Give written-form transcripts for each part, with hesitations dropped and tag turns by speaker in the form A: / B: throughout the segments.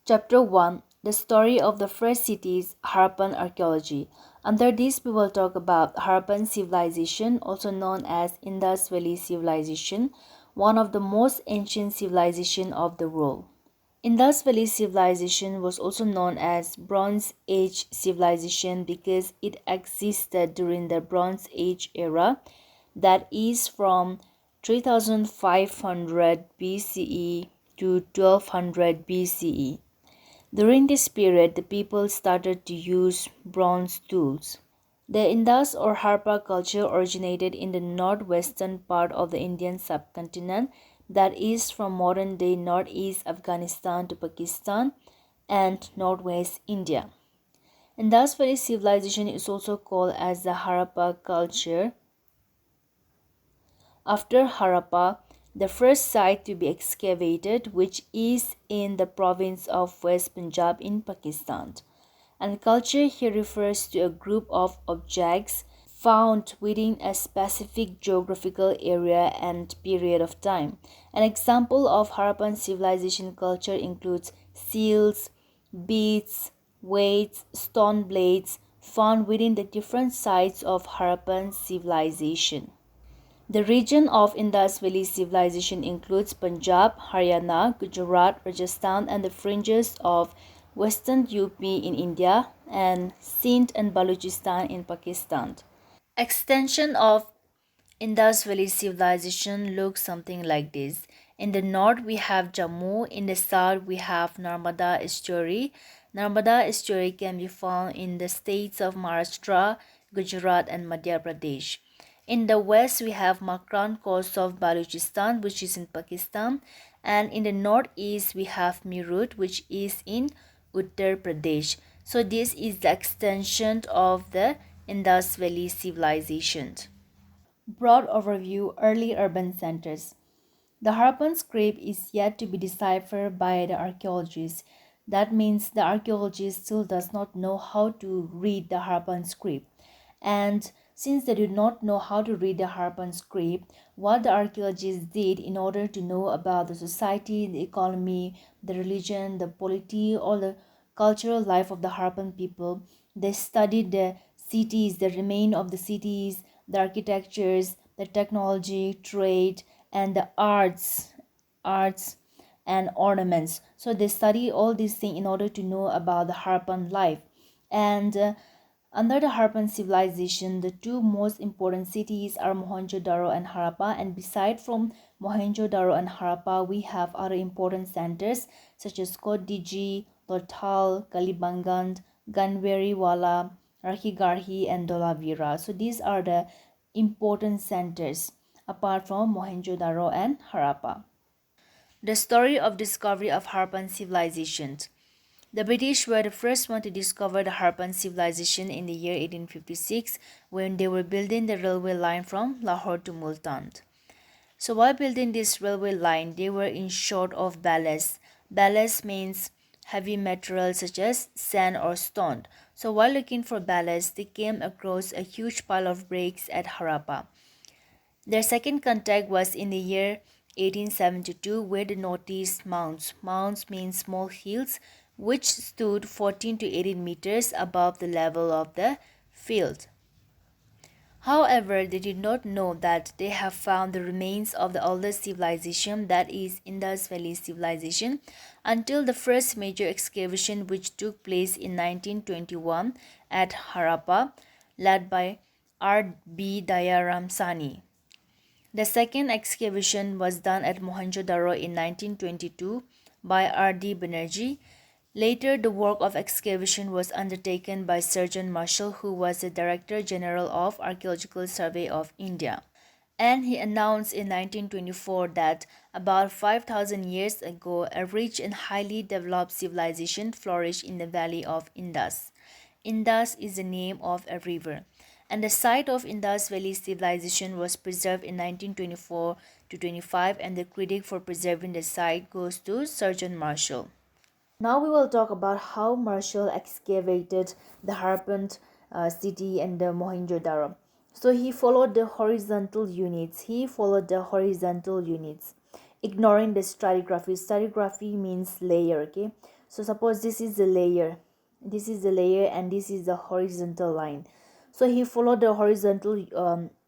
A: Chapter 1, The Story of the First Cities, Harappan Archaeology. Under this, we will talk about Harappan civilization, also known as Indus Valley Civilization, one of the most ancient civilization of the world. Indus Valley Civilization was also known as Bronze Age Civilization because it existed during the Bronze Age era, that is from 3500 BCE to 1200 BCE. During this period, the people started to use bronze tools. The Indus or Harappa culture originated in the northwestern part of the Indian subcontinent, that is from modern-day northeast Afghanistan to Pakistan and northwest India. Indus Valley civilization is also called as the Harappa culture. After Harappa, the first site to be excavated, which is in the province of West Punjab in Pakistan. And culture here refers to a group of objects found within a specific geographical area and period of time. An example of Harappan civilization culture includes seals, beads, weights, stone blades found within the different sites of Harappan civilization. The region of Indus Valley Civilization includes Punjab, Haryana, Gujarat, Rajasthan, and the fringes of western UP in India and Sindh and Balochistan in Pakistan. Extension of Indus Valley Civilization looks something like this. In the north, we have Jammu. In the south, we have Narmada Estuary. Narmada Estuary can be found in the states of Maharashtra, Gujarat, and Madhya Pradesh. In the west, we have Makran coast of Balochistan, which is in Pakistan. And in the northeast, we have Meerut, which is in Uttar Pradesh. So this is the extension of the Indus Valley civilization. Broad overview, early urban centers. The Harappan script is yet to be deciphered by the archaeologists. That means the archaeologist still does not know how to read the Harappan script. And since they do not know how to read the Harappan script, what the archaeologists did in order to know about the society, the economy, the religion, the polity, or the cultural life of the Harappan people, they studied the cities, the remain of the cities, the architectures, the technology, trade, and the arts and ornaments. So they study all these things in order to know about the Harappan life. And under the Harappan civilization, the two most important cities are Mohenjo-daro and Harappa. And beside from Mohenjo-daro and Harappa, we have other important centers such as Kodiji, Lothal, Kalibangan, Ganweriwala, Rakhigarhi, and Dholavira. So these are the important centers apart from Mohenjo-daro and Harappa. The story of discovery of Harappan civilization. The British were the first one to discover the Harappan civilization in the year 1856 when they were building the railway line from Lahore to Multan. So while building this railway line, they were in short of ballast. Ballast means heavy material such as sand or stone. So while looking for ballast, they came across a huge pile of bricks at Harappa. Their second contact was in the year 1872 where they noticed mounds. Mounds mean small hills which stood 14 to 18 meters above the level of the field. However, they did not know that they have found the remains of the oldest civilization, that is Indus Valley Civilization, until the first major excavation which took place in 1921 at Harappa, led by R.B. Dayaram Sani. The second excavation was done at Mohenjo-daro in 1922 by R.D. Banerjee. Later, the work of excavation was undertaken by Surgeon Marshall, who was the Director General of Archaeological Survey of India. And he announced in 1924 that about 5,000 years ago, a rich and highly developed civilization flourished in the valley of Indus. Indus is the name of a river, and the site of Indus Valley Civilization was preserved in 1924 to 25, and the credit for preserving the site goes to Surgeon Marshall. Now we will talk about how Marshall excavated the Harappan city and the Mohenjo-daro. So he followed the horizontal units. Ignoring the stratigraphy. Stratigraphy means layer. Okay. So suppose this is the layer, and this is the horizontal line. So he followed the horizontal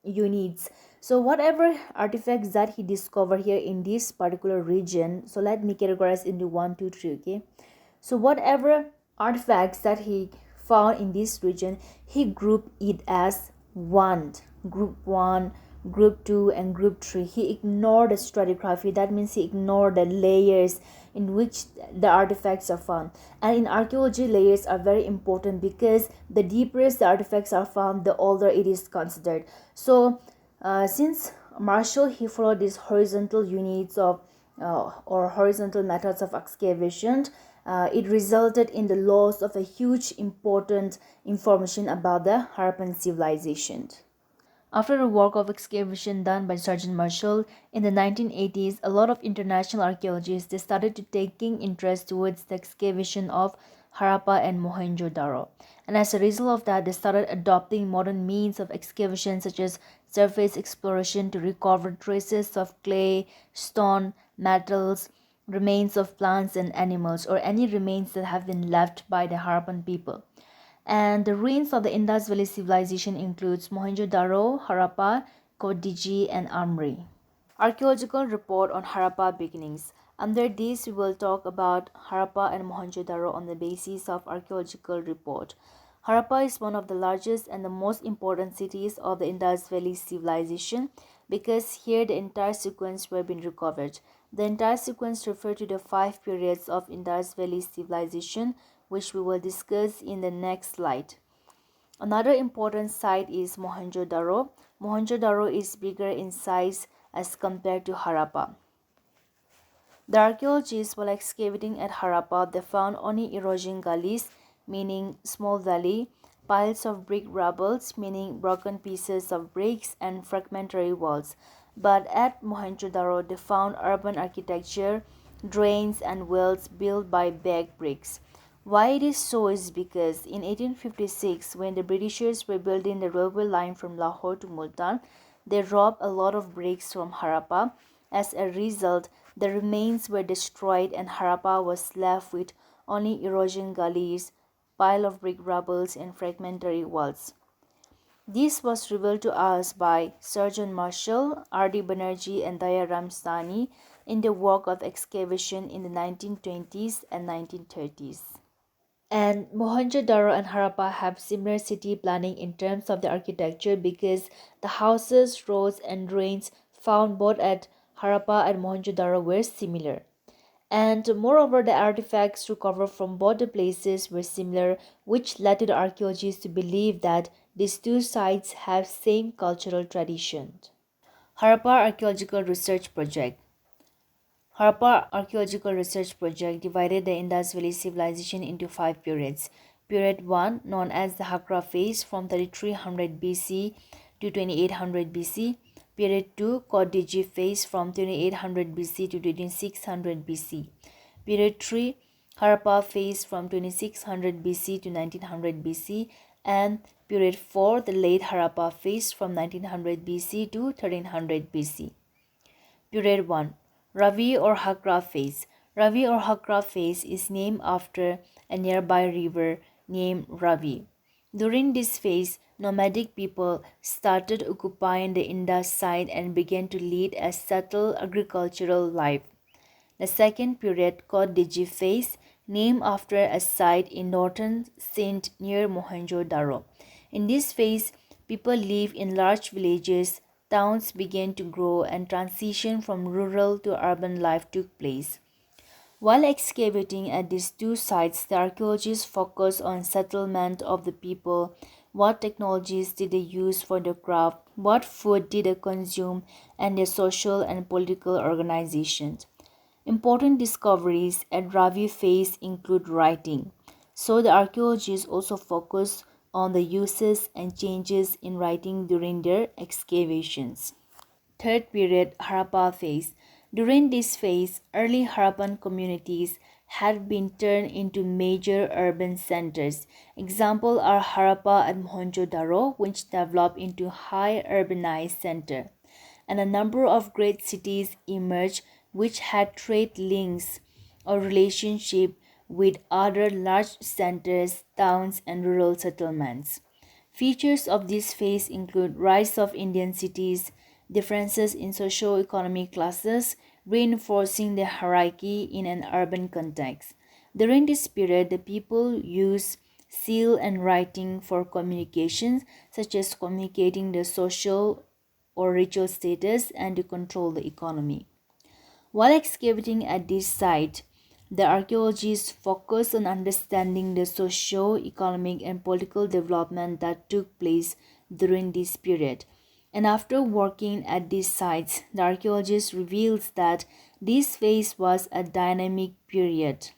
A: units. So whatever artifacts that he discovered here in this particular region, so let me categorize into 1, 2, 3. Okay, so whatever artifacts that he found in this region, he grouped it as one, group 1, group 2, and group 3. He ignored the stratigraphy. That means he ignored the layers in which the artifacts are found. And in archaeology, layers are very important because the deeper the artifacts are found, the older it is considered. So since Marshall, he followed these horizontal units of or horizontal methods of excavation, it resulted in the loss of a huge important information about the Harappan civilization. After the work of excavation done by Sergeant Marshall in the 1980s, a lot of international archaeologists they started to taking interest towards the excavation of Harappa and Mohenjo-daro. And as a result of that, they started adopting modern means of excavation such as surface exploration to recover traces of clay, stone, metals, remains of plants and animals, or any remains that have been left by the Harappan people. And the ruins of the Indus Valley civilization includes Mohenjo-daro, Harappa, Kodiji, and Amri. Archaeological report on Harappa beginnings. Under this, we will talk about Harappa and Mohenjo-daro on the basis of archaeological report. Harappa is one of the largest and the most important cities of the Indus Valley civilization because here the entire sequence were being recovered. The entire sequence refers to the 5 periods of Indus Valley civilization, which we will discuss in the next slide. Another important site is Mohenjo-daro. Mohenjo-daro is bigger in size as compared to Harappa. The archaeologists, while excavating at Harappa, they found only erosion gullies, meaning small valley, piles of brick rubbles, meaning broken pieces of bricks, and fragmentary walls. But at Mohenjo-daro, they found urban architecture, drains, and wells built by baked bricks. Why it is so is because in 1856, when the Britishers were building the railway line from Lahore to Multan, they robbed a lot of bricks from Harappa. As a result, the remains were destroyed and Harappa was left with only erosion gullies, pile of brick rubbles, and fragmentary walls. This was revealed to us by Sergeant Marshall, R.D. Banerjee, and Daya Ramstani in the work of excavation in the 1920s and 1930s. And Mohenjo-daro and Harappa have similar city planning in terms of the architecture because the houses, roads, and drains found both at Harappa and Mohenjo-daro were similar. And moreover, the artifacts recovered from both the places were similar, which led to the archaeologists to believe that these two sites have same cultural tradition. Harappa Archaeological Research Project. Harappa Archaeological Research Project divided the Indus Valley civilization into 5 periods. Period 1, known as the Hakra phase from 3300 BC to 2800 BC. Period 2, Kodiji phase from 2800 BC to 2600 BC. Period 3, Harappa phase from 2600 BC to 1900 BC. And period 4, the late Harappa phase from 1900 BC to 1300 BC. Period 1, Ravi or Hakra phase. Ravi or Hakra phase is named after a nearby river named Ravi. During this phase, nomadic people started occupying the Indus side and began to lead a settled agricultural life. The second period, called Digi phase, named after a site in northern Sindh near Mohenjo-daro. In this phase, people live in large villages, towns began to grow, and transition from rural to urban life took place. While excavating at these two sites, the archaeologists focused on settlement of the people, what technologies did they use for the craft, what food did they consume, and their social and political organizations. Important discoveries at Ravi phase include writing, so the archaeologists also focus on the uses and changes in writing during their excavations. Third period, Harappa phase. During this phase, early Harappan communities had been turned into major urban centers. Examples are Harappa and Mohenjo-daro, which developed into high urbanized center, and a number of great cities emerged which had trade links or relationship with other large centers, towns, and rural settlements. Features of this phase include rise of Indian cities, differences in socio-economic classes, reinforcing the hierarchy in an urban context. During this period, the people used seal and writing for communications, such as communicating their social or ritual status and to control the economy. While excavating at this site, the archaeologists focused on understanding the socio-economic and political development that took place during this period. And after working at these sites, the archaeologist reveals that this phase was a dynamic period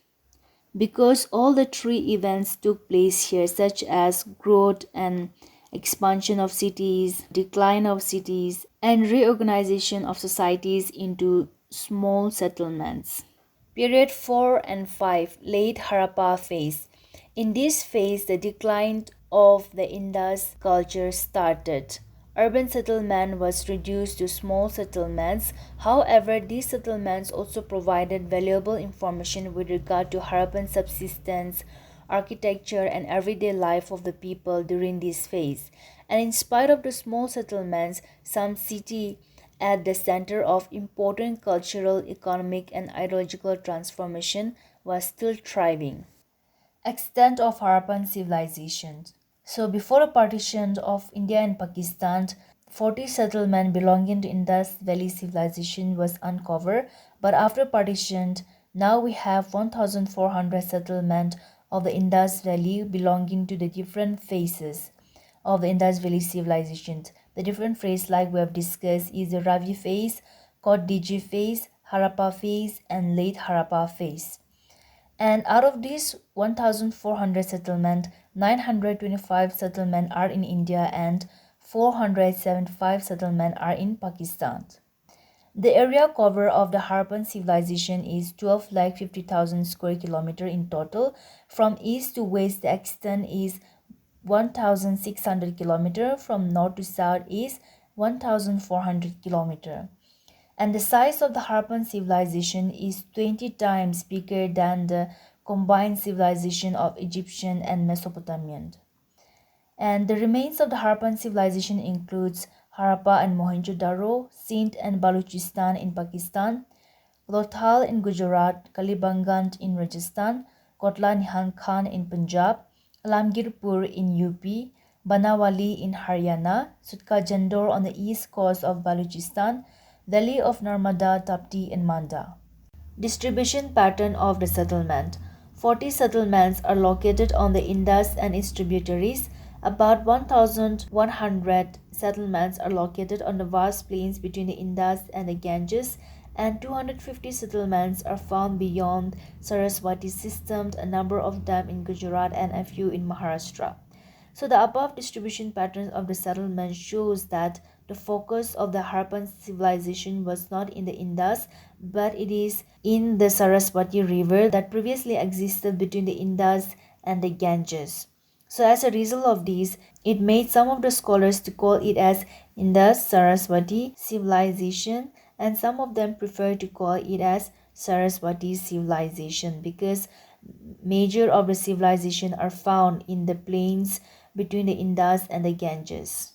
A: because all the three events took place here, such as growth and expansion of cities, decline of cities, and reorganization of societies into small settlements. Period 4 and 5, late Harappa phase. In this phase, the decline of the Indus culture started. Urban settlement was reduced to small settlements. However, these settlements also provided valuable information with regard to Harappan subsistence, architecture, and everyday life of the people during this phase. And in spite of the small settlements, some city at the center of important cultural, economic, and ideological transformation was still thriving. Extent of Harappan civilization. So before the partition of India and Pakistan, 40 settlements belonging to Indus Valley civilization was uncovered, but after partition, now we have 1,400 settlements of the Indus Valley belonging to the different phases of the Indus Valley civilization. The different phase like we have discussed is the Ravi phase, Kodiji phase, Harappa phase, and late Harappa phase. And out of these 1,400 settlements, 925 settlements are in India and 475 settlements are in Pakistan. The area cover of the Harappan civilization is 12,50,000 square kilometer in total. From east to west, the extent is 1,600 kilometer. From north to south is 1,400 kilometer. And the size of the Harappan civilization is 20 times bigger than the combined civilization of Egyptian and Mesopotamian. And the remains of the Harappan civilization includes Harappa and Mohenjo-daro, Sindh and Balochistan in Pakistan, Lothal in Gujarat, Kalibangan in Rajasthan, Kotla Nihang Khan in Punjab, Alamgirpur in UP, Banawali in Haryana, Sutka Jandor on the east coast of Balochistan, Valley of Narmada, Tapti, and Manda. Distribution pattern of the settlement. 40 settlements are located on the Indus and its tributaries. About 1,100 settlements are located on the vast plains between the Indus and the Ganges, and 250 settlements are found beyond Saraswati system, a number of them in Gujarat and a few in Maharashtra. So the above distribution patterns of the settlement shows that the focus of the Harappan civilization was not in the Indus, but it is in the Saraswati river that previously existed between the Indus and the Ganges. So as a result of this, it made some of the scholars to call it as Indus Saraswati civilization, and some of them prefer to call it as Saraswati civilization because major of the civilization are found in the plains between the Indus and the Ganges.